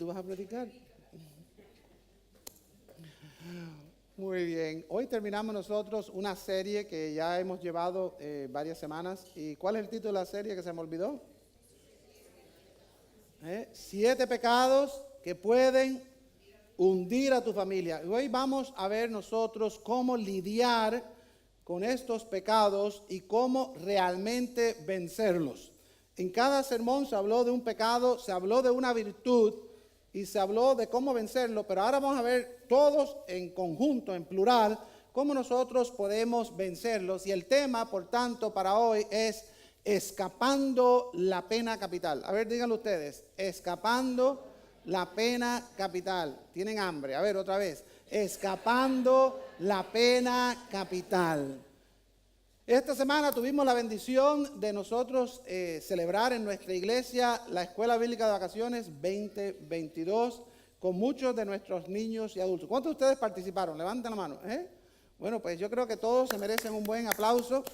¿tú vas a predicar? Muy bien. Hoy terminamos nosotros una serie que ya hemos llevado varias semanas. ¿Y cuál es el título de la serie que se me olvidó? 7 pecados que pueden hundir a tu familia. Y hoy vamos a ver nosotros cómo lidiar con estos pecados y cómo realmente vencerlos. En cada sermón se habló de un pecado, se habló de una virtud y se habló de cómo vencerlo, pero ahora vamos a ver todos en conjunto, en plural, cómo nosotros podemos vencerlos. Y el tema, por tanto, para hoy es escapando la pena capital. A ver, díganlo ustedes, escapando la pena capital. ¿Tienen hambre? A ver, otra vez, escapando la pena capital. Esta semana tuvimos la bendición de nosotros celebrar en nuestra iglesia la Escuela Bíblica de Vacaciones 2022 con muchos de nuestros niños y adultos. ¿Cuántos de ustedes participaron? Levanten la mano. Bueno, pues yo creo que todos se merecen un buen aplauso.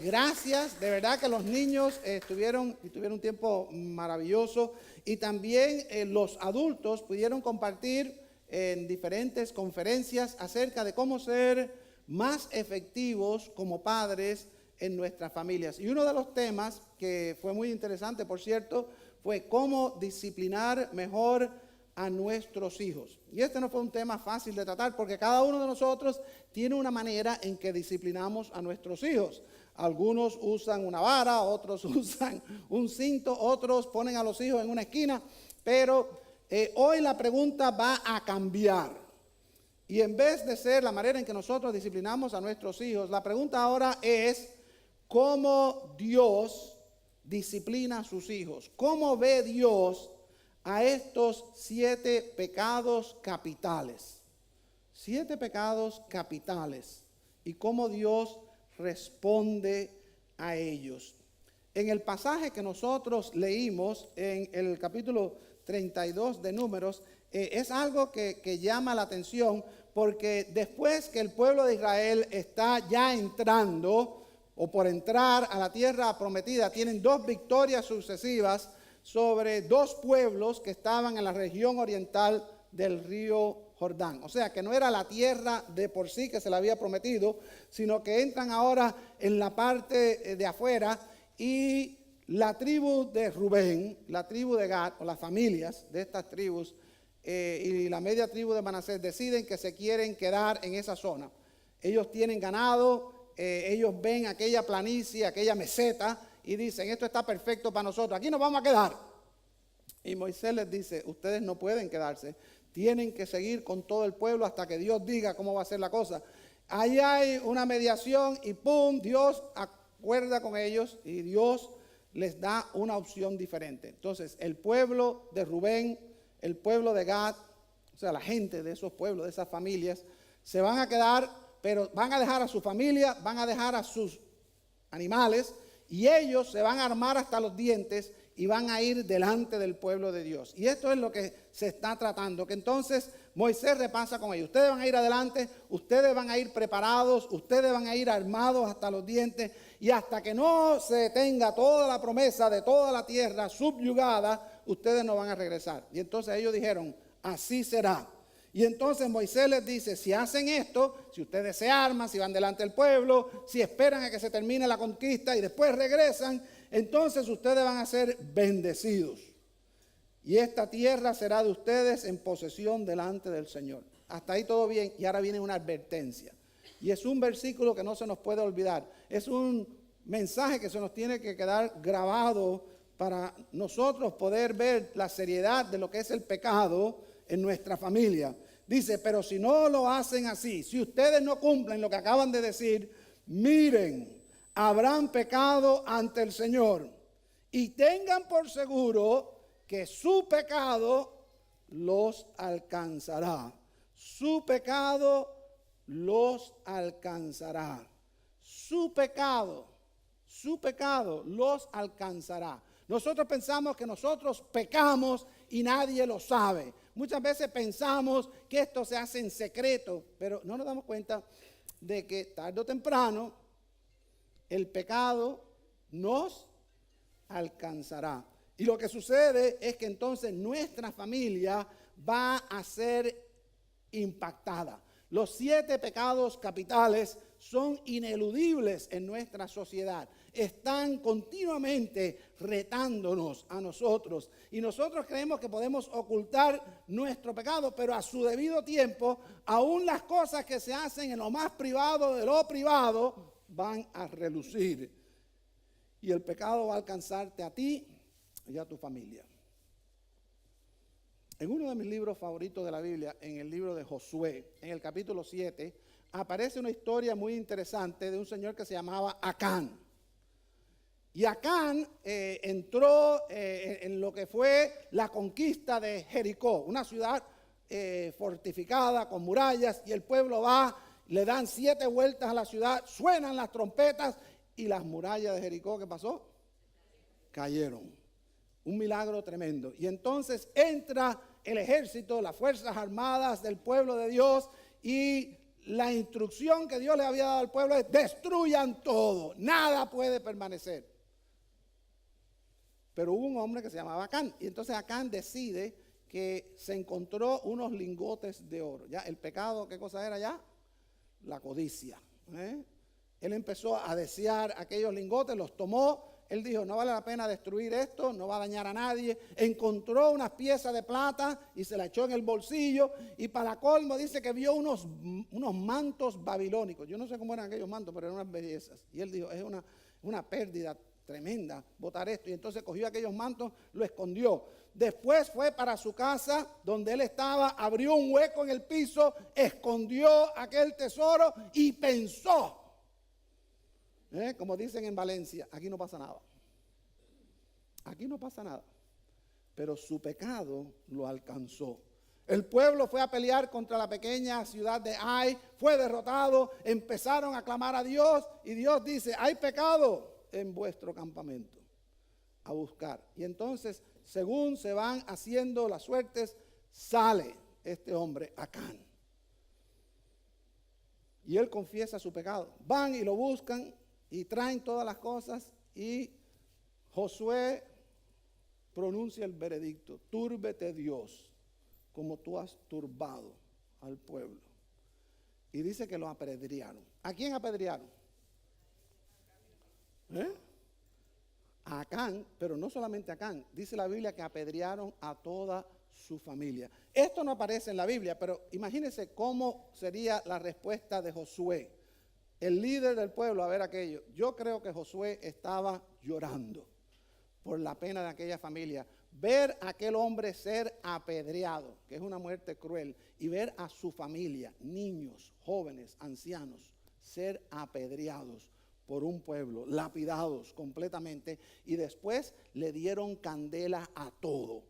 Gracias, de verdad que los niños tuvieron un tiempo maravilloso y también los adultos pudieron compartir en diferentes conferencias acerca de cómo ser más efectivos como padres en nuestras familias. Y uno de los temas que fue muy interesante, por cierto, fue cómo disciplinar mejor a nuestros hijos. Y este no fue un tema fácil de tratar porque cada uno de nosotros tiene una manera en que disciplinamos a nuestros hijos. Algunos usan una vara, otros usan un cinto, otros ponen a los hijos en una esquina, pero hoy la pregunta va a cambiar. Y en vez de ser la manera en que nosotros disciplinamos a nuestros hijos, la pregunta ahora es cómo Dios disciplina a sus hijos. ¿Cómo ve Dios a estos 7 pecados capitales? 7 pecados capitales. Y cómo Dios responde a ellos. En el pasaje que nosotros leímos en el capítulo 32 de Números, es algo que llama la atención porque después que el pueblo de Israel está ya entrando o por entrar a la tierra prometida, tienen 2 victorias sucesivas sobre 2 pueblos que estaban en la región oriental del río Jordán. O sea que no era la tierra de por sí que se le había prometido, sino que entran ahora en la parte de afuera y la tribu de Rubén, la tribu de Gad, o las familias de estas tribus, y la media tribu de Manasés deciden que se quieren quedar en esa zona. Ellos tienen ganado, ellos ven aquella planicie, aquella meseta, y dicen, esto está perfecto para nosotros, aquí nos vamos a quedar. Y Moisés les dice, ustedes no pueden quedarse, tienen que seguir con todo el pueblo hasta que Dios diga cómo va a ser la cosa. Ahí hay una mediación y ¡pum! Dios acuerda con ellos y Dios les da una opción diferente. Entonces, el pueblo de Rubén, el pueblo de Gad, o sea, la gente de esos pueblos, de esas familias, se van a quedar, pero van a dejar a su familia, van a dejar a sus animales, y ellos se van a armar hasta los dientes y van a ir delante del pueblo de Dios. Y esto es lo que se está tratando, que entonces Moisés repasa con ellos. Ustedes van a ir adelante, ustedes van a ir preparados, ustedes van a ir armados hasta los dientes, y hasta que no se tenga toda la promesa de toda la tierra subyugada, ustedes no van a regresar. Y entonces ellos dijeron, así será. Y entonces Moisés les dice, si hacen esto, si ustedes se arman, si van delante del pueblo, si esperan a que se termine la conquista y después regresan, entonces ustedes van a ser bendecidos. Y esta tierra será de ustedes en posesión delante del Señor. Hasta ahí todo bien. Y ahora viene una advertencia. Y es un versículo que no se nos puede olvidar. Es un mensaje que se nos tiene que quedar grabado para nosotros poder ver la seriedad de lo que es el pecado en nuestra familia. Dice, pero si no lo hacen así, si ustedes no cumplen lo que acaban de decir, miren, habrán pecado ante el Señor y tengan por seguro que su pecado los alcanzará. Su pecado los alcanzará. Su pecado los alcanzará. Nosotros pensamos que nosotros pecamos y nadie lo sabe. Muchas veces pensamos que esto se hace en secreto, pero no nos damos cuenta de que tarde o temprano el pecado nos alcanzará. Y lo que sucede es que entonces nuestra familia va a ser impactada. Los 7 pecados capitales son ineludibles en nuestra sociedad. Están continuamente retándonos a nosotros. Y nosotros creemos que podemos ocultar nuestro pecado, pero a su debido tiempo, aún las cosas que se hacen en lo más privado de lo privado van a relucir. Y el pecado va a alcanzarte a ti y a tu familia. En uno de mis libros favoritos de la Biblia, en el libro de Josué, en el capítulo 7, aparece una historia muy interesante de un señor que se llamaba Acán. Y Acán entró en lo que fue la conquista de Jericó, una ciudad fortificada con murallas, y el pueblo va, le dan 7 vueltas a la ciudad, suenan las trompetas y las murallas de Jericó, ¿qué pasó? Cayeron. Un milagro tremendo. Y entonces entra el ejército, las fuerzas armadas del pueblo de Dios, y la instrucción que Dios le había dado al pueblo es: destruyan todo, nada puede permanecer. Pero hubo un hombre que se llamaba Acán, y entonces Acán decide que se encontró unos lingotes de oro. Ya el pecado, ¿qué cosa era ya? La codicia. Él empezó a desear aquellos lingotes, los tomó. Él dijo: no vale la pena destruir esto, no va a dañar a nadie. Encontró unas piezas de plata y se la echó en el bolsillo. Y para colmo dice que vio unos mantos babilónicos. Yo no sé cómo eran aquellos mantos, pero eran unas bellezas. Y él dijo: es una pérdida tremenda botar esto. Y entonces cogió aquellos mantos, lo escondió. Después fue para su casa donde él estaba, abrió un hueco en el piso, escondió aquel tesoro y pensó. Como dicen en Valencia, aquí no pasa nada. Aquí no pasa nada. Pero su pecado lo alcanzó. El pueblo fue a pelear contra la pequeña ciudad de Ai, fue derrotado, empezaron a clamar a Dios y Dios dice: hay pecado en vuestro campamento, a buscar. Y entonces, según se van haciendo las suertes, sale este hombre, Acán. Y él confiesa su pecado. Van y lo buscan y traen todas las cosas, y Josué pronuncia el veredicto: túrbete Dios, como tú has turbado al pueblo. Y dice que lo apedrearon. ¿A quién apedrearon? A Acán, pero no solamente a Acán. Dice la Biblia que apedrearon a toda su familia. Esto no aparece en la Biblia, pero imagínense cómo sería la respuesta de Josué, el líder del pueblo, a ver aquello. Yo creo que Josué estaba llorando por la pena de aquella familia. Ver a aquel hombre ser apedreado, que es una muerte cruel, y ver a su familia, niños, jóvenes, ancianos, ser apedreados por un pueblo, lapidados completamente, y después le dieron candela a todo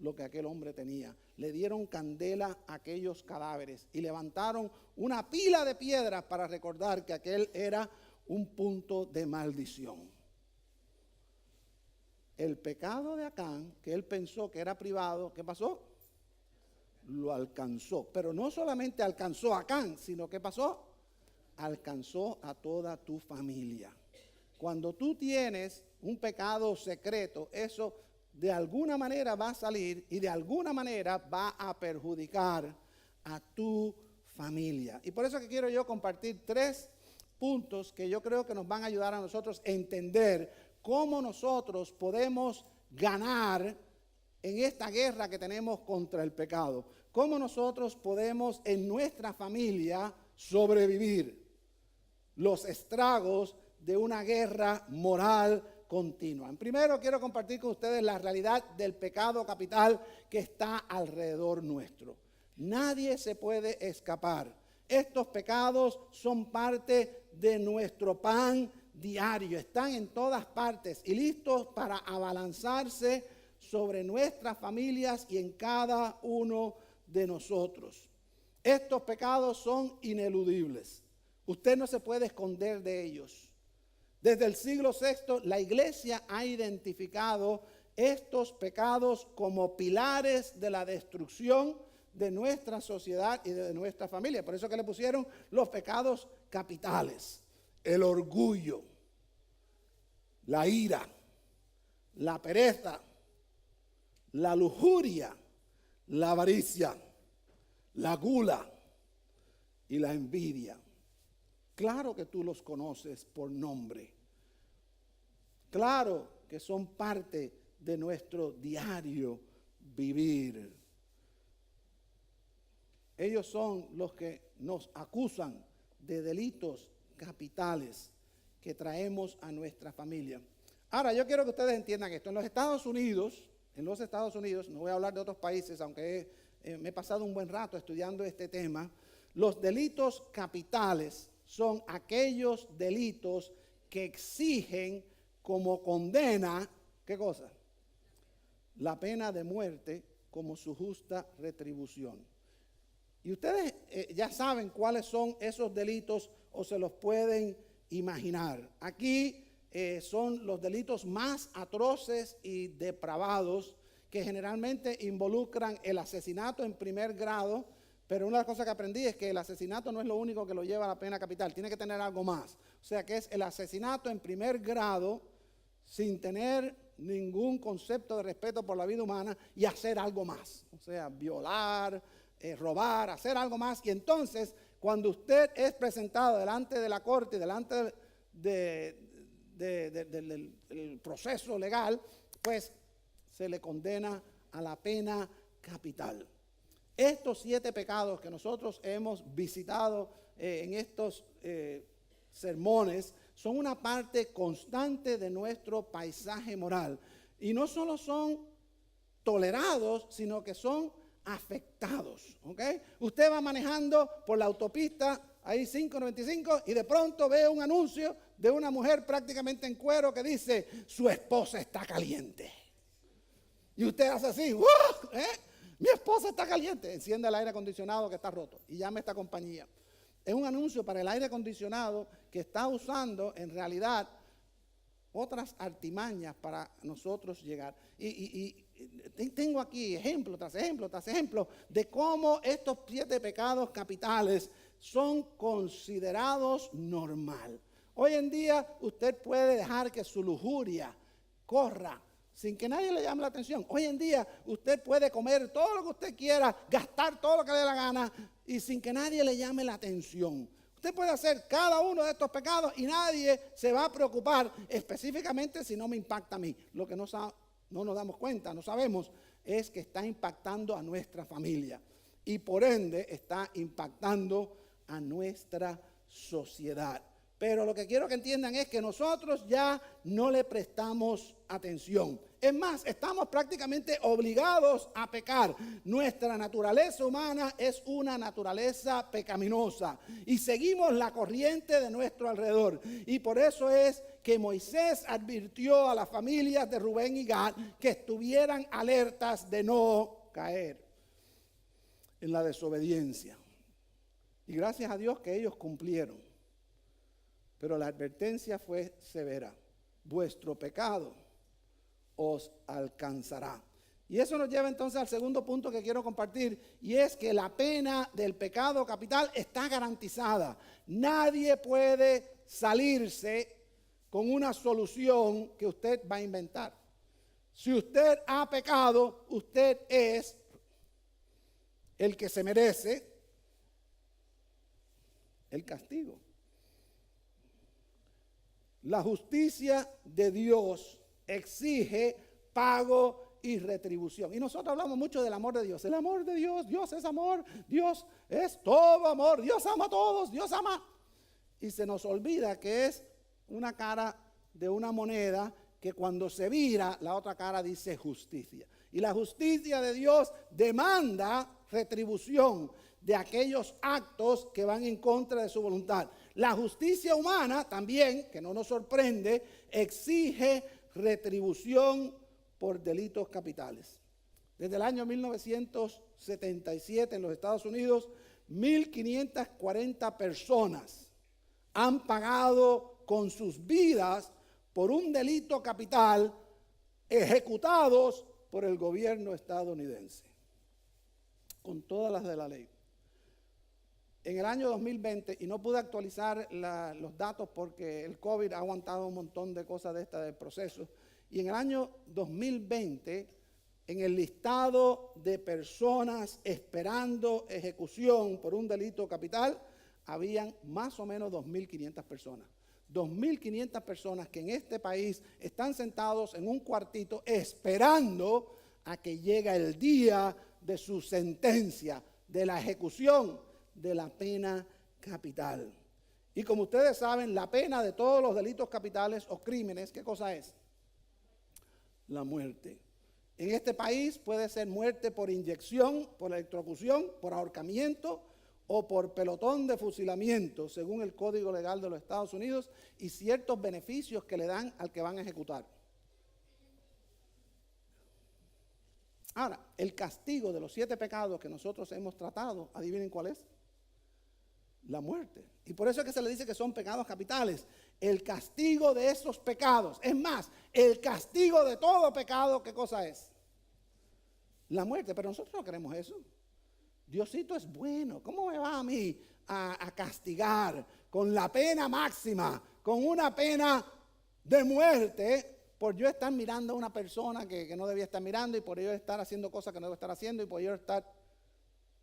lo que aquel hombre tenía. Le dieron candela a aquellos cadáveres y levantaron una pila de piedras para recordar que aquel era un punto de maldición. El pecado de Acán, que él pensó que era privado, ¿qué pasó? Lo alcanzó. Pero no solamente alcanzó a Acán, sino ¿qué pasó? Alcanzó a toda tu familia. Cuando tú tienes un pecado secreto, eso de alguna manera va a salir y de alguna manera va a perjudicar a tu familia. Y por eso que quiero yo compartir 3 puntos que yo creo que nos van a ayudar a nosotros a entender cómo nosotros podemos ganar en esta guerra que tenemos contra el pecado. Cómo nosotros podemos en nuestra familia sobrevivir los estragos de una guerra moral continua. En primero quiero compartir con ustedes la realidad del pecado capital que está alrededor nuestro. Nadie se puede escapar. Estos pecados son parte de nuestro pan diario. Están en todas partes y listos para abalanzarse sobre nuestras familias y en cada uno de nosotros. Estos pecados son ineludibles. Usted no se puede esconder de ellos. Desde el siglo VI, la iglesia ha identificado estos pecados como pilares de la destrucción de nuestra sociedad y de nuestra familia. Por eso que le pusieron los pecados capitales: el orgullo, la ira, la pereza, la lujuria, la avaricia, la gula y la envidia. Claro que tú los conoces por nombre. Claro que son parte de nuestro diario vivir. Ellos son los que nos acusan de delitos capitales que traemos a nuestra familia. Ahora, yo quiero que ustedes entiendan esto. En los Estados Unidos, no voy a hablar de otros países, aunque me he pasado un buen rato estudiando este tema, los delitos capitales son aquellos delitos que exigen como condena, ¿qué cosa? La pena de muerte como su justa retribución. Y ustedes ya saben cuáles son esos delitos o se los pueden imaginar. Aquí son los delitos más atroces y depravados que generalmente involucran el asesinato en primer grado, pero una de las cosas que aprendí es que el asesinato no es lo único que lo lleva a la pena capital, tiene que tener algo más. O sea que es el asesinato en primer grado sin tener ningún concepto de respeto por la vida humana y hacer algo más. O sea, violar, robar, hacer algo más. Y entonces, cuando usted es presentado delante de la corte, delante del proceso legal, pues se le condena a la pena capital. Estos 7 pecados que nosotros hemos visitado en estos sermones son una parte constante de nuestro paisaje moral. Y no solo son tolerados, sino que son afectados. ¿Okay? Usted va manejando por la autopista, ahí 595, y de pronto ve un anuncio de una mujer prácticamente en cuero que dice, su esposa está caliente. Y usted hace así, mi esposa está caliente, enciende el aire acondicionado que está roto y llama a esta compañía. Es un anuncio para el aire acondicionado que está usando en realidad otras artimañas para nosotros llegar. Y tengo aquí ejemplo tras ejemplo tras ejemplo de cómo estos 7 pecados capitales son considerados normal. Hoy en día usted puede dejar que su lujuria corra sin que nadie le llame la atención. Hoy en día usted puede comer todo lo que usted quiera, gastar todo lo que le dé la gana y sin que nadie le llame la atención. Usted puede hacer cada uno de estos pecados y nadie se va a preocupar específicamente si no me impacta a mí. Lo que no nos damos cuenta, no sabemos, es que está impactando a nuestra familia y por ende está impactando a nuestra sociedad. Pero lo que quiero que entiendan es que nosotros ya no le prestamos atención. Es más, estamos prácticamente obligados a pecar. Nuestra naturaleza humana es una naturaleza pecaminosa y seguimos la corriente de nuestro alrededor. Y por eso es que Moisés advirtió a las familias de Rubén y Gad que estuvieran alertas de no caer en la desobediencia. Y gracias a Dios que ellos cumplieron. Pero la advertencia fue severa. Vuestro pecado os alcanzará. Y eso nos lleva entonces al segundo punto que quiero compartir, y es que la pena del pecado capital está garantizada. Nadie puede salirse con una solución que usted va a inventar. Si usted ha pecado, usted es el que se merece el castigo. La justicia de Dios exige pago y retribución. Y nosotros hablamos mucho del amor de Dios. El amor de Dios, Dios es amor, Dios es todo amor, Dios ama a todos, Dios ama. Y se nos olvida que es una cara de una moneda que cuando se vira, la otra cara dice justicia. Y la justicia de Dios demanda retribución de aquellos actos que van en contra de su voluntad. La justicia humana también, que no nos sorprende, exige retribución por delitos capitales. Desde el año 1977 en los Estados Unidos, 1.540 personas han pagado con sus vidas por un delito capital ejecutados por el gobierno estadounidense, con todas las de la ley. En el año 2020, y no pude actualizar los datos porque el COVID ha aguantado un montón de cosas de del proceso, y en el año 2020 en el listado de personas esperando ejecución por un delito capital, habían más o menos 2.500 personas. 2.500 personas que en este país están sentados en un cuartito esperando a que llegue el día de su sentencia, de la ejecución de la pena capital. Y como ustedes saben, la pena de todos los delitos capitales o crímenes, ¿qué cosa es? La muerte. En este país puede ser muerte por inyección, por electrocución, por ahorcamiento o por pelotón de fusilamiento, según el Código Legal de los Estados Unidos, y ciertos beneficios que le dan al que van a ejecutar. Ahora, el castigo de los 7 pecados que nosotros hemos tratado, adivinen cuál es. La muerte. Y por eso es que se le dice que son pecados capitales. El castigo de esos pecados, es más, el castigo de todo pecado, ¿qué cosa es? La muerte. Pero nosotros no queremos eso. Diosito es bueno. ¿Cómo me va a mí a castigar con la pena máxima, con una pena de muerte, por yo estar mirando a una persona que no debía estar mirando, y por yo estar haciendo cosas que no debo estar haciendo, y por yo estar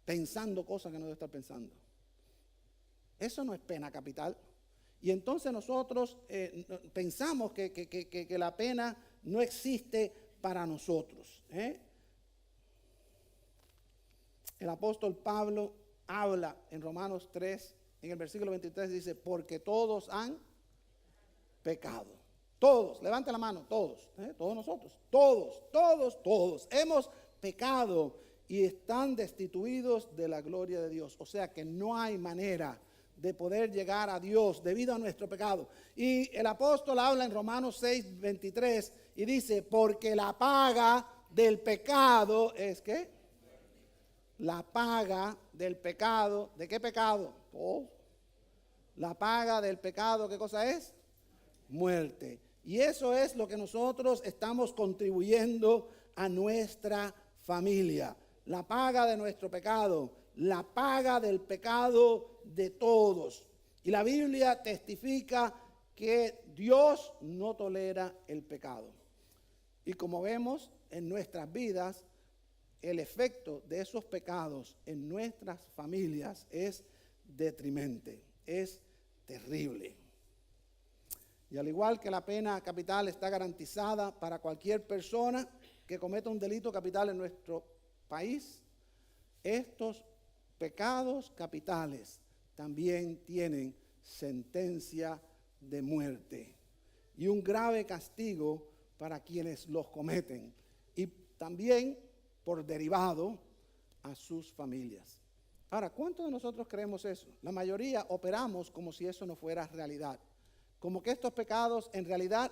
pensando cosas que no debo estar pensando? Eso no es pena capital. Y entonces nosotros pensamos que la pena no existe para nosotros. El apóstol Pablo habla en Romanos 3, en el versículo 23, dice, porque todos han pecado. Todos, levante la mano, todos, todos nosotros, todos hemos pecado y están destituidos de la gloria de Dios. O sea que no hay manera de poder llegar a Dios debido a nuestro pecado. Y el apóstol habla en Romanos 6, 23 y dice, porque la paga del pecado es ¿qué? La paga del pecado, ¿de qué pecado? Oh, la paga del pecado, ¿qué cosa es? Muerte. Y eso es lo que nosotros estamos contribuyendo a nuestra familia. La paga de nuestro pecado, la paga del pecado de todos. Y la Biblia testifica que Dios no tolera el pecado. Y como vemos en nuestras vidas, el efecto de esos pecados en nuestras familias es detrimente, es terrible. Y al igual que la pena capital está garantizada para cualquier persona que cometa un delito capital en nuestro país, estos pecados capitales también tienen sentencia de muerte y un grave castigo para quienes los cometen, y también por derivado a sus familias. Ahora, ¿cuántos de nosotros creemos eso? La mayoría operamos como si eso no fuera realidad. Como que estos pecados en realidad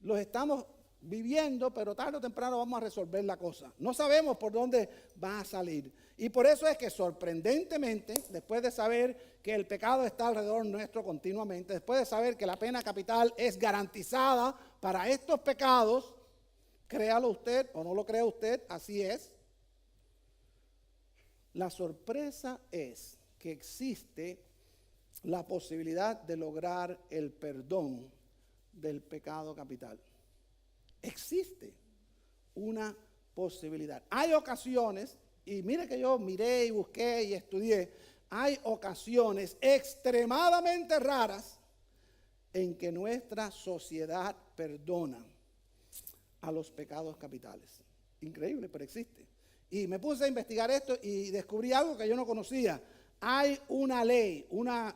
los estamos viviendo, pero tarde o temprano vamos a resolver la cosa. No sabemos por dónde va a salir. Y por eso es que sorprendentemente, después de saber que el pecado está alrededor nuestro continuamente, después de saber que la pena capital es garantizada para estos pecados, créalo usted o no lo crea usted, así es. La sorpresa es que existe la posibilidad de lograr el perdón del pecado capital. Existe una posibilidad. Hay ocasiones, y mire que yo miré y busqué y estudié, hay ocasiones extremadamente raras en que nuestra sociedad perdona a los pecados capitales. Increíble, pero existe. Y me puse a investigar esto y descubrí algo que yo no conocía. Hay una ley, una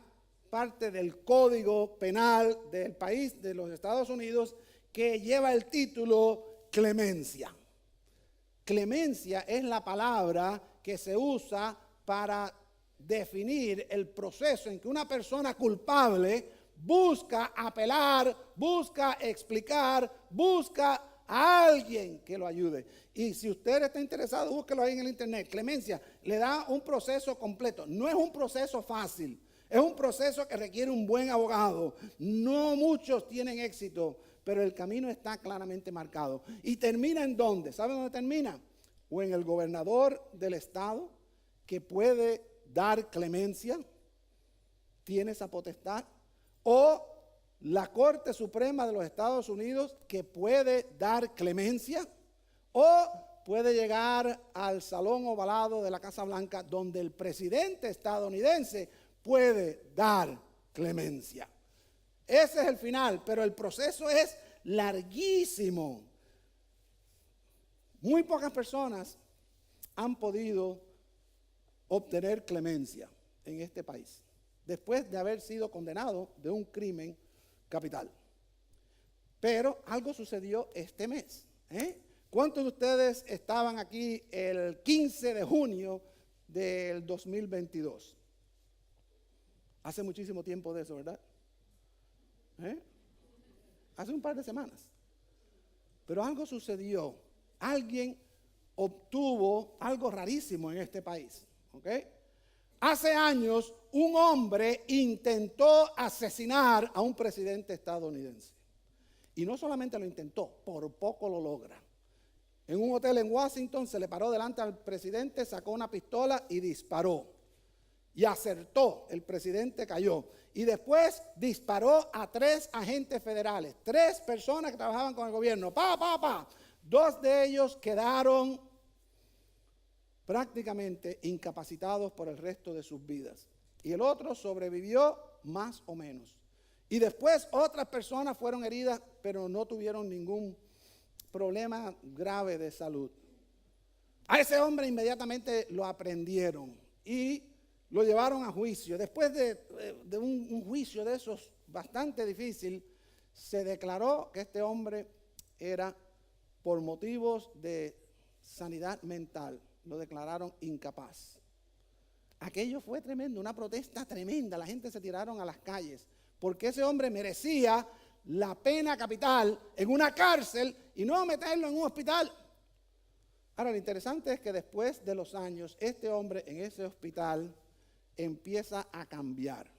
parte del Código Penal del país, de los Estados Unidos, que lleva el título clemencia. Clemencia es la palabra que se usa para definir el proceso en que una persona culpable busca apelar, busca explicar, busca a alguien que lo ayude. Y si usted está interesado, búsquelo ahí en el internet. Clemencia le da un proceso completo. No es un proceso fácil. Es un proceso que requiere un buen abogado. No muchos tienen éxito, pero el camino está claramente marcado. ¿Y termina en dónde? ¿Sabe dónde termina? O en el gobernador del estado, que puede dar clemencia, tiene esa potestad, o la Corte Suprema de los Estados Unidos, que puede dar clemencia, o puede llegar al salón ovalado de la Casa Blanca, donde el presidente estadounidense puede dar clemencia. Ese es el final, pero el proceso es larguísimo. Muy pocas personas han podido obtener clemencia en este país, después de haber sido condenado de un crimen capital. Pero algo sucedió este mes. ¿Cuántos de ustedes estaban aquí el 15 de junio del 2022? Hace muchísimo tiempo de eso, ¿verdad? Hace un par de semanas. Pero algo sucedió. Alguien obtuvo algo rarísimo en este país. ¿Ok? Hace años un hombre intentó asesinar a un presidente estadounidense. Y no solamente lo intentó, por poco lo logra. En un hotel en Washington se le paró delante al presidente, sacó una pistola y disparó. Y acertó, el presidente cayó. Y después disparó a 3 agentes federales, 3 personas que trabajaban con el gobierno. ¡Pa! 2 de ellos quedaron prácticamente incapacitados por el resto de sus vidas. Y el otro sobrevivió más o menos. Y después otras personas fueron heridas, pero no tuvieron ningún problema grave de salud. A ese hombre inmediatamente lo aprendieron y lo llevaron a juicio. Después de un juicio de esos bastante difícil, se declaró que este hombre era por motivos de sanidad mental. Lo declararon incapaz. Aquello fue tremendo, una protesta tremenda. La gente se tiraron a las calles porque ese hombre merecía la pena capital en una cárcel y no meterlo en un hospital. Ahora, lo interesante es que después de los años, este hombre en ese hospital empieza a cambiar.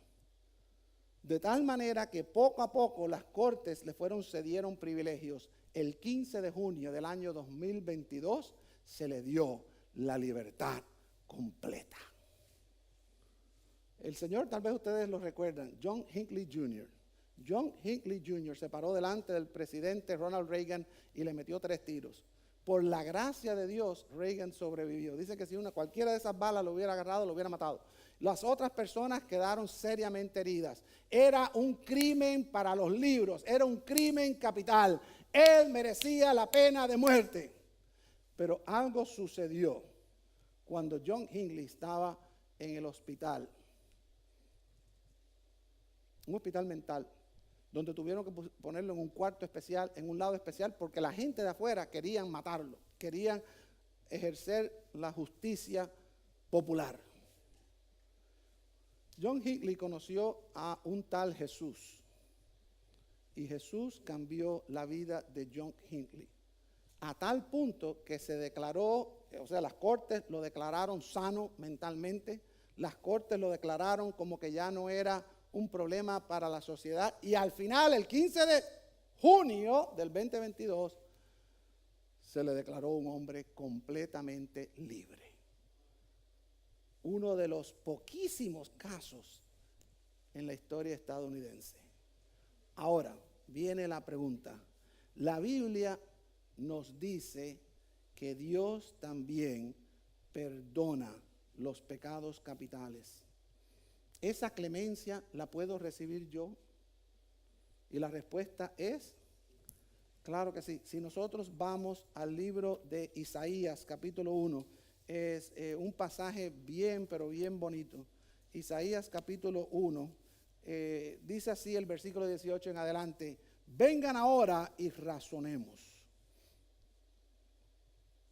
De tal manera que poco a poco las cortes le cedieron privilegios. El 15 de junio del año 2022 se le dio la libertad completa. El señor, tal vez ustedes lo recuerdan, John Hinckley Jr. John Hinckley Jr. se paró delante del presidente Ronald Reagan y le metió 3 tiros. Por la gracia de Dios, Reagan sobrevivió. Dice que si cualquiera de esas balas lo hubiera agarrado, lo hubiera matado. Las otras personas quedaron seriamente heridas. Era un crimen para los libros, era un crimen capital. Él merecía la pena de muerte. Pero algo sucedió cuando John Hinckley estaba en el hospital. Un hospital mental, donde tuvieron que ponerlo en un cuarto especial, en un lado especial, porque la gente de afuera querían matarlo, querían ejercer la justicia popular. John Hinckley conoció a un tal Jesús, y Jesús cambió la vida de John Hinckley, a tal punto que se declaró, o sea, las cortes lo declararon sano mentalmente, las cortes lo declararon como que ya no era un problema para la sociedad, y al final, el 15 de junio del 2022, se le declaró un hombre completamente libre. Uno de los poquísimos casos en la historia estadounidense. Ahora, viene la pregunta. La Biblia nos dice que Dios también perdona los pecados capitales. ¿Esa clemencia la puedo recibir yo? Y la respuesta es, claro que sí. Si nosotros vamos al libro de Isaías, capítulo 1, es un pasaje bien, pero bien bonito. Isaías, capítulo 1, dice así el versículo 18 en adelante: vengan ahora y razonemos.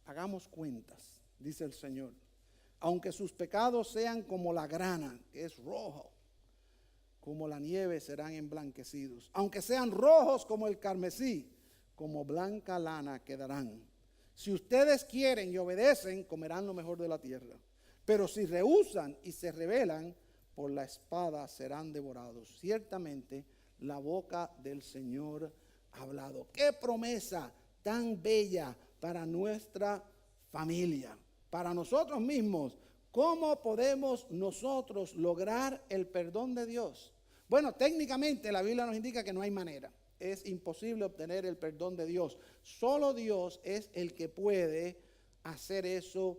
Hagamos cuentas, dice el Señor. Aunque sus pecados sean como la grana, que es rojo, como la nieve serán emblanquecidos. Aunque sean rojos como el carmesí, como blanca lana quedarán. Si ustedes quieren y obedecen, comerán lo mejor de la tierra. Pero si rehúsan y se rebelan, por la espada serán devorados. Ciertamente la boca del Señor ha hablado. ¡Qué promesa tan bella para nuestra familia! Para nosotros mismos, ¿cómo podemos nosotros lograr el perdón de Dios? Bueno, técnicamente la Biblia nos indica que no hay manera. Es imposible obtener el perdón de Dios. Solo Dios es el que puede hacer eso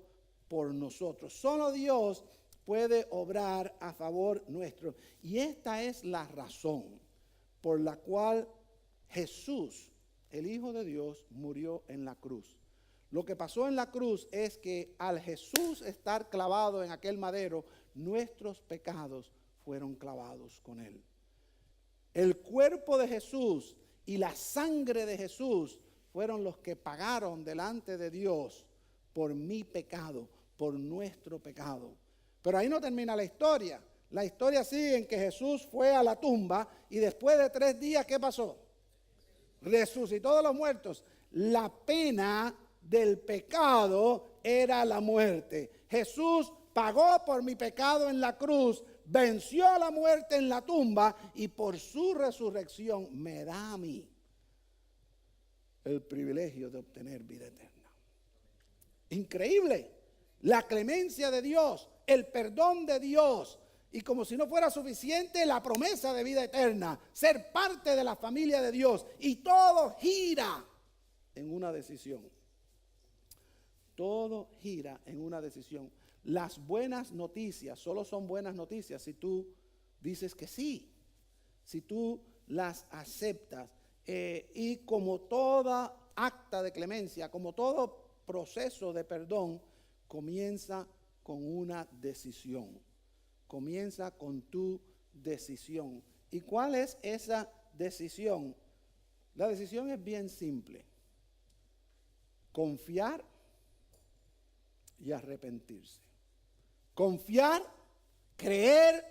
por nosotros. Solo Dios puede obrar a favor nuestro. Y esta es la razón por la cual Jesús, el Hijo de Dios, murió en la cruz. Lo que pasó en la cruz es que al Jesús estar clavado en aquel madero, nuestros pecados fueron clavados con él. El cuerpo de Jesús y la sangre de Jesús fueron los que pagaron delante de Dios por mi pecado, por nuestro pecado. Pero ahí no termina la historia. La historia sigue en que Jesús fue a la tumba y después de 3 días, ¿qué pasó? Resucitó de los muertos. La pena del pecado era la muerte. Jesús pagó por mi pecado en la cruz, venció la muerte en la tumba y por su resurrección me da a mí el privilegio de obtener vida eterna. Increíble. La clemencia de Dios, el perdón de Dios, y como si no fuera suficiente, la promesa de vida eterna, ser parte de la familia de Dios, y todo gira en una decisión. Todo gira en una decisión. Las buenas noticias solo son buenas noticias si tú dices que sí, si tú las aceptas. Y como toda acta de clemencia, como todo proceso de perdón, comienza con una decisión. Comienza con tu decisión. ¿Y cuál es esa decisión? La decisión es bien simple. Confiar y arrepentirse. Confiar, creer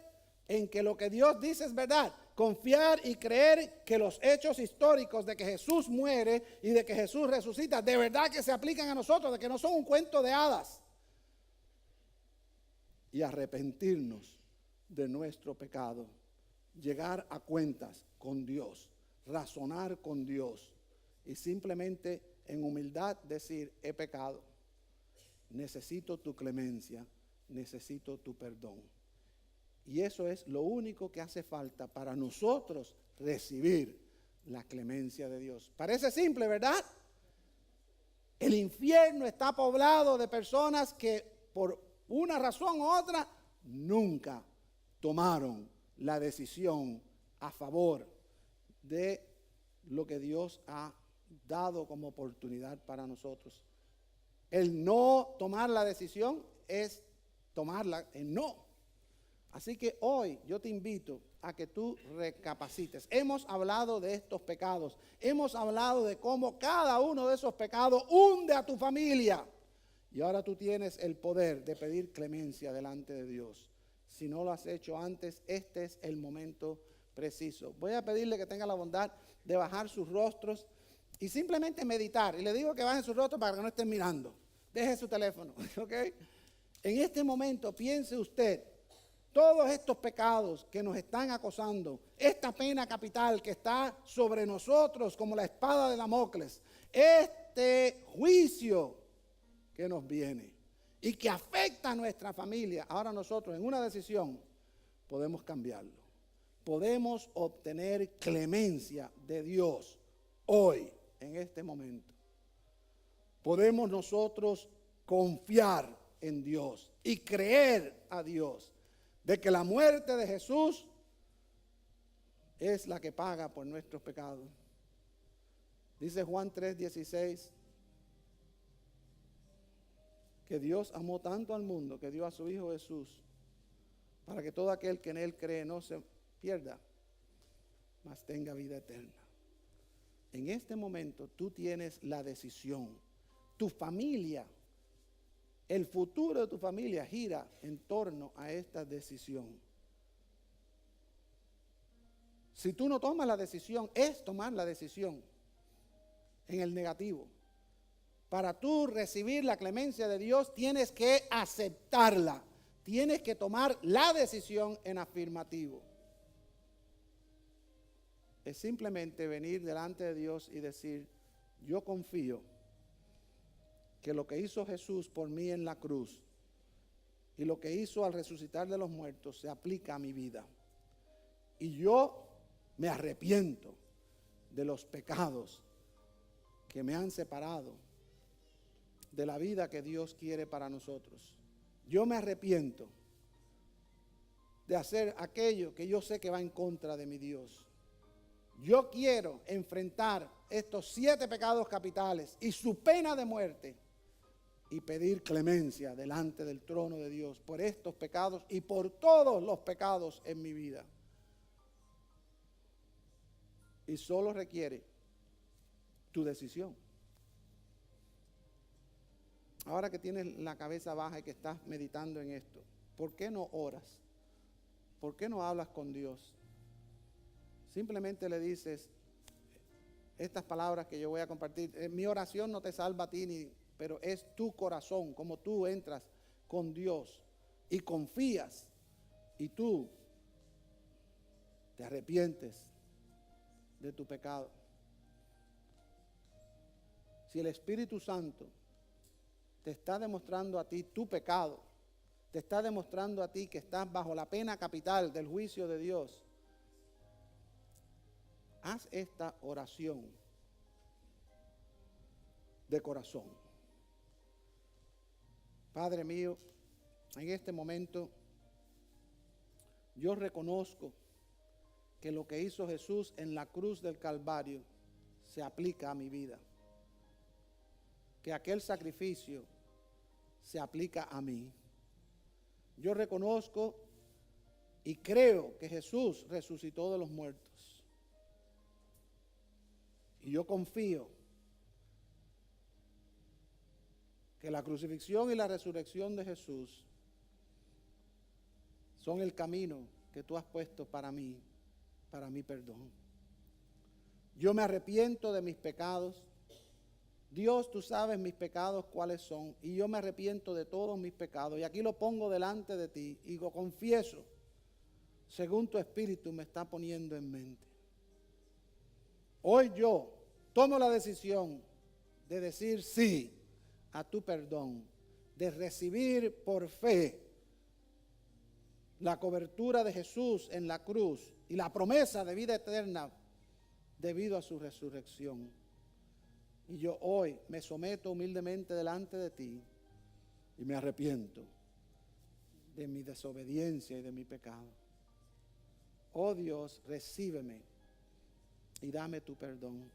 en que lo que Dios dice es verdad. Confiar y creer que los hechos históricos de que Jesús muere y de que Jesús resucita, de verdad que se aplican a nosotros, de que no son un cuento de hadas. Y arrepentirnos de nuestro pecado. Llegar a cuentas con Dios. Razonar con Dios. Y simplemente en humildad decir, he pecado. Necesito tu clemencia. Necesito tu perdón. Y eso es lo único que hace falta para nosotros recibir la clemencia de Dios. Parece simple, ¿verdad? El infierno está poblado de personas que por una razón u otra nunca tomaron la decisión a favor de lo que Dios ha dado como oportunidad para nosotros. El no tomar la decisión es tomarla en no. Así que hoy yo te invito a que tú recapacites. Hemos hablado de estos pecados. Hemos hablado de cómo cada uno de esos pecados hunde a tu familia. Y ahora tú tienes el poder de pedir clemencia delante de Dios. Si no lo has hecho antes, este es el momento preciso. Voy a pedirle que tenga la bondad de bajar sus rostros y simplemente meditar. Y le digo que bajen sus rostros para que no estén mirando. Deje su teléfono, ¿ok? En este momento piense usted todos estos pecados que nos están acosando, esta pena capital que está sobre nosotros como la espada de Damocles, este juicio que nos viene y que afecta a nuestra familia. Ahora nosotros en una decisión podemos cambiarlo. Podemos obtener clemencia de Dios hoy, en este momento. Podemos nosotros confiar en Dios y creer a Dios de que la muerte de Jesús es la que paga por nuestros pecados. Dice Juan 3:16 que Dios amó tanto al mundo que dio a su Hijo Jesús para que todo aquel que en Él cree no se pierda, mas tenga vida eterna. En este momento tú tienes la decisión. Tu familia, el futuro de tu familia gira en torno a esta decisión. Si tú no tomas la decisión, es tomar la decisión en el negativo. Para tú recibir la clemencia de Dios, tienes que aceptarla. Tienes que tomar la decisión en afirmativo. Es simplemente venir delante de Dios y decir, yo confío que lo que hizo Jesús por mí en la cruz y lo que hizo al resucitar de los muertos se aplica a mi vida. Y yo me arrepiento de los pecados que me han separado de la vida que Dios quiere para nosotros. Yo me arrepiento de hacer aquello que yo sé que va en contra de mi Dios. Yo quiero enfrentar estos 7 pecados capitales y su pena de muerte y pedir clemencia delante del trono de Dios por estos pecados y por todos los pecados en mi vida. Y solo requiere tu decisión. Ahora que tienes la cabeza baja y que estás meditando en esto, ¿por qué no oras? ¿Por qué no hablas con Dios? Simplemente le dices estas palabras que yo voy a compartir. Mi oración no te salva a ti, pero es tu corazón, como tú entras con Dios y confías y tú te arrepientes de tu pecado. Si el Espíritu Santo te está demostrando a ti tu pecado, te está demostrando a ti que estás bajo la pena capital del juicio de Dios, haz esta oración de corazón. Padre mío, en este momento yo reconozco que lo que hizo Jesús en la cruz del Calvario se aplica a mi vida. Que aquel sacrificio se aplica a mí. Yo reconozco y creo que Jesús resucitó de los muertos. Y yo confío que la crucifixión y la resurrección de Jesús son el camino que tú has puesto para mí, para mi perdón. Yo me arrepiento de mis pecados. Dios, tú sabes mis pecados cuáles son, y yo me arrepiento de todos mis pecados, y aquí lo pongo delante de ti, y lo confieso, según tu Espíritu me está poniendo en mente. Hoy yo tomo la decisión de decir sí a tu perdón, de recibir por fe la cobertura de Jesús en la cruz, y la promesa de vida eterna debido a su resurrección. Y yo hoy me someto humildemente delante de ti y me arrepiento de mi desobediencia y de mi pecado. Oh Dios, recíbeme y dame tu perdón.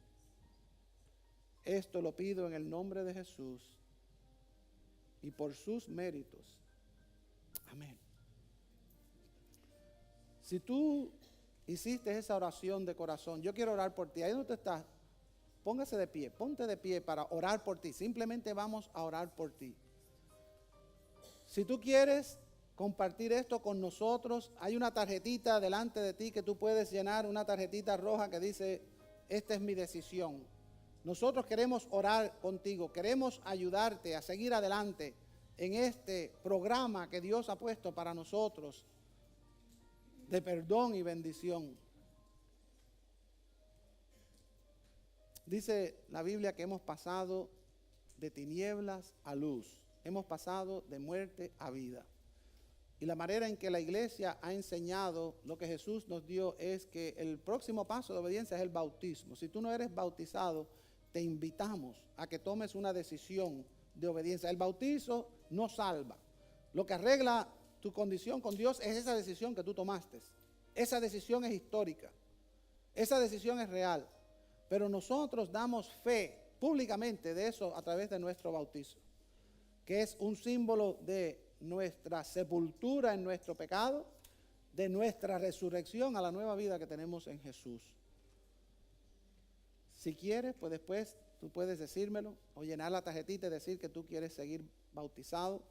Esto lo pido en el nombre de Jesús y por sus méritos. Amén. Si tú hiciste esa oración de corazón, yo quiero orar por ti. Ahí donde tú estás, póngase de pie, ponte de pie para orar por ti. Simplemente vamos a orar por ti. Si tú quieres compartir esto con nosotros, hay una tarjetita delante de ti que tú puedes llenar, una tarjetita roja que dice, esta es mi decisión. Nosotros queremos orar contigo, queremos ayudarte a seguir adelante en este programa que Dios ha puesto para nosotros de perdón y bendición. Dice la Biblia que hemos pasado de tinieblas a luz, hemos pasado de muerte a vida. Y la manera en que la iglesia ha enseñado lo que Jesús nos dio es que el próximo paso de obediencia es el bautismo. Si tú no eres bautizado, te invitamos a que tomes una decisión de obediencia. El bautizo no salva. Lo que arregla tu condición con Dios es esa decisión que tú tomaste. Esa decisión es histórica. Esa decisión es real. Pero nosotros damos fe públicamente de eso a través de nuestro bautizo, que es un símbolo de nuestra sepultura en nuestro pecado, de nuestra resurrección a la nueva vida que tenemos en Jesús. Si quieres, pues después tú puedes decírmelo o llenar la tarjetita y decir que tú quieres seguir bautizado.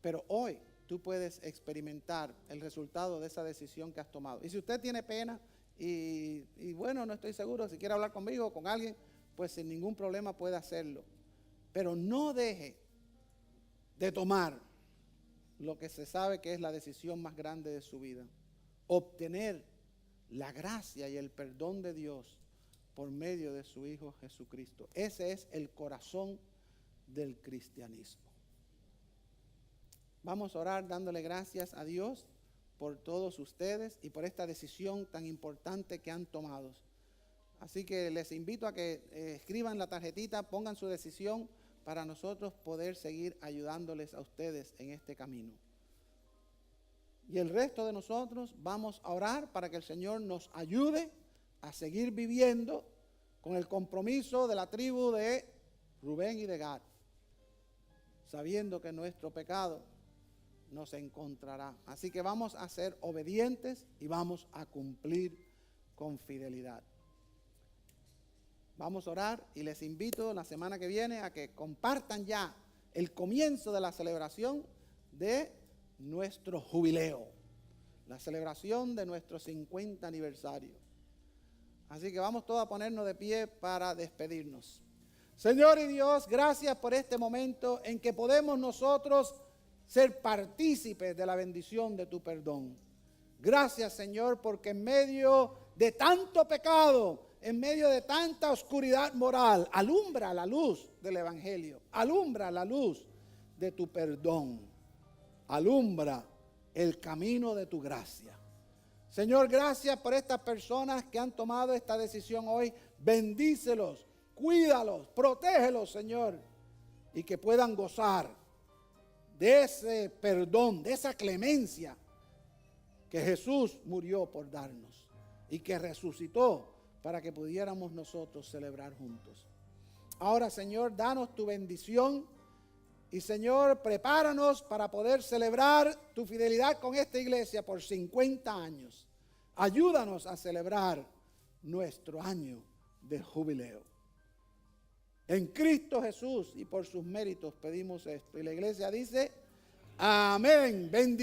Pero hoy tú puedes experimentar el resultado de esa decisión que has tomado. Y si usted tiene pena y bueno, no estoy seguro, si quiere hablar conmigo o con alguien, pues sin ningún problema puede hacerlo. Pero no deje de tomar lo que se sabe que es la decisión más grande de su vida. Obtener la gracia y el perdón de Dios por medio de su Hijo Jesucristo. Ese es el corazón del cristianismo. Vamos a orar dándole gracias a Dios por todos ustedes y por esta decisión tan importante que han tomado. Así que les invito a que escriban la tarjetita, pongan su decisión para nosotros poder seguir ayudándoles a ustedes en este camino. Y el resto de nosotros vamos a orar para que el Señor nos ayude a seguir viviendo con el compromiso de la tribu de Rubén y de Gad, sabiendo que nuestro pecado nos encontrará. Así que vamos a ser obedientes y vamos a cumplir con fidelidad. Vamos a orar y les invito la semana que viene a que compartan ya el comienzo de la celebración de nuestro jubileo, la celebración de nuestro 50 aniversario. Así que vamos todos a ponernos de pie para despedirnos. Señor y Dios, gracias por este momento en que podemos nosotros ser partícipes de la bendición de tu perdón. Gracias, Señor, porque en medio de tanto pecado, en medio de tanta oscuridad moral, alumbra la luz del Evangelio, alumbra la luz de tu perdón, alumbra el camino de tu gracia. Señor, gracias por estas personas que han tomado esta decisión hoy. Bendícelos, cuídalos, protégelos, Señor, y que puedan gozar de ese perdón, de esa clemencia que Jesús murió por darnos y que resucitó para que pudiéramos nosotros celebrar juntos. Ahora, Señor, danos tu bendición y, Señor, prepáranos para poder celebrar tu fidelidad con esta iglesia por 50 años. Ayúdanos a celebrar nuestro año de jubileo. En Cristo Jesús y por sus méritos pedimos esto. Y la iglesia dice, amén, bendición.